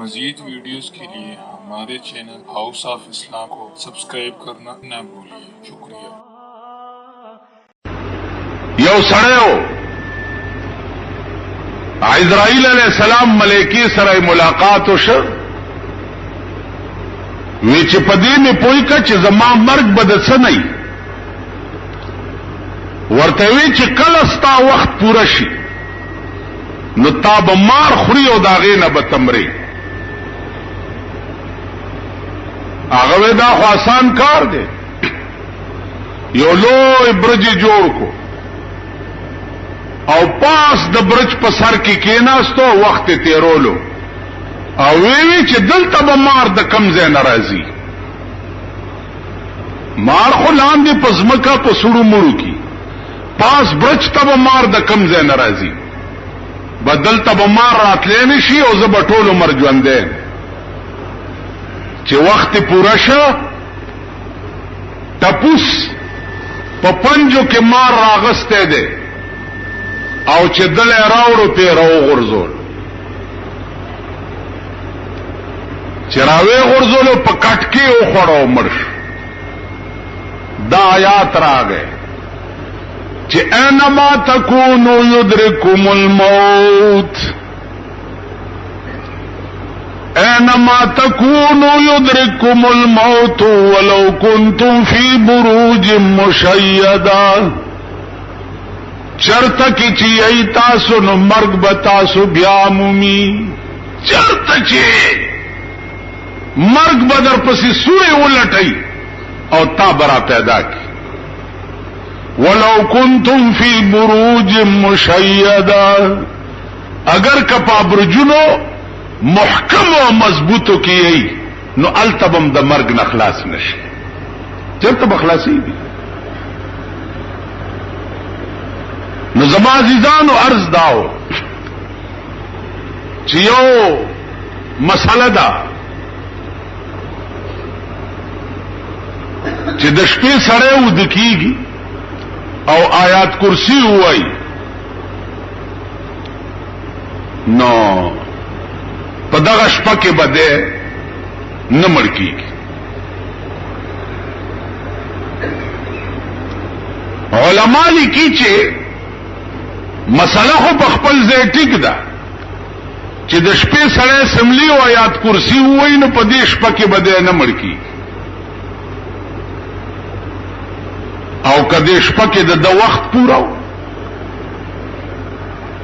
मजीद videos के लिए हमारे चैनल हाउस ऑफ इस्लाम को सब्सक्राइब करना न भूलिए। शुक्रिया। यो सड़ो इज़राइल अलैहिस्सलाम मलेकी सराय मुलाकात वीच पदी में पोई कच जमा मर्ग बदस नहीं वर्तवी च कलस्ता वक्त पूरा शी नुता बमार खुरी और दागे न बतमरे आगवेदा को आसान कार दे यो लो ब्रज जोड़ को और पास द ब्रज पसर की केनास तो वक्त तेरो लो और वे च दिल तब मार द कमजे नाराजी मार को लान दे पजमका पसुड़ू मुड़ू की पास ब्रज तब मार द कमजे नाराजी बदल तब मार रात लेने शी और जब अटोल उमर ज्वंदे चे वक्त पूरा शा टपुस पपंजो के मार रागस्ते दे और चे दल रावड़ो पे रो गुरजोल चिरावे गुरजोलो पकटके ओ खड़ो मर्श दा आयात रा गए चे ऐनमा तकूनु युद्रिकुमुल मौत ऐनमा तकूनु युद्रिकुमुल मौत वलो कुंतुम फी बुरूजिम मुशय्यदा चरत की चियई तासु न मर्ग बतासु ब्यामुमी चरत चे मर्ग बदर पसी सूए उलटई और ताबरा पैदा की वलो कुंतुम फी बुरूज मुशय्यदा अगर कपा बुर्जुनो मुहकम और मजबूतो की यही नो अलतबम द मर्ग नखलास नशे जब तब अखलासी भी न जमाजीजान अर्ज दाओ चियो मसला दा चिदशपे सड़े उदकीगी और आयात कुर्सी हुई नो पदगशपा के बदे न मड़की ओलमाली कीचे मसला हो बखपल जे टिक दा चिदशपे सड़े सिमली और आयात कुर्सी हुई न पदेशपा के बदे न मड़की और कदेश पके द वक्त पूरा हो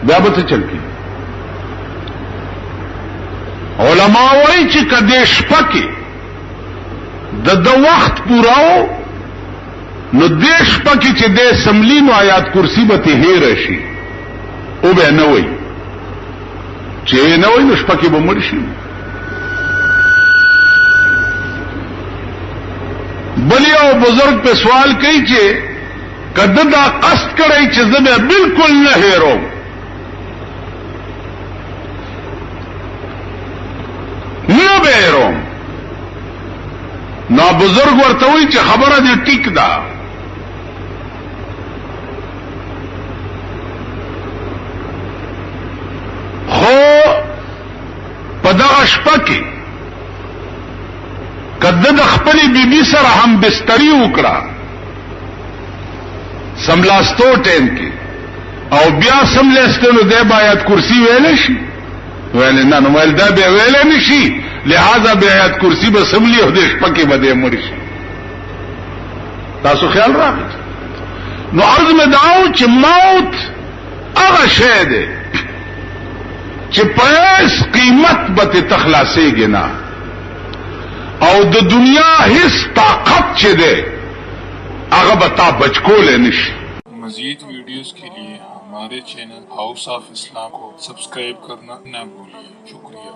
ब्याबत चलती ओलमा वही च कदेश पके द वक्त पूरा हो न देश पकी च दे असम्बली नो आयात कुर्सी बती हे रशी ओ बे न वही चे न वही नुष पकी बमड़शी बलिया बुजुर्ग पे सवाल कही चे कददा कस्त करे चीज बिल्कुल न हेरो न बेरो ना बुजुर्ग वर्तवी चे खबर दे टिकदा हो पदाशपा की कद्द खपली बीबी सर हम बिस्तरी उकड़ा समलास्तो टेन की और ब्या समलेस्ते नो दे बायात कुर्सी वेले शी वेले ना नो वेल दे बे वेले निशी लिहाजा बायात कुर्सी ब समली हो देश पके बदे मरिशी तासो ख्याल रख नो अर्ज में दाओ च मौत अगा शहद च पैस कीमत बते तखलासे गिना और द दुनिया हिस ताकत चे दे अगर बता बचको लेनिश। मजीद वीडियोस के लिए हमारे चैनल हाउस ऑफ इस्लाम को सब्सक्राइब करना न भूलिए। शुक्रिया।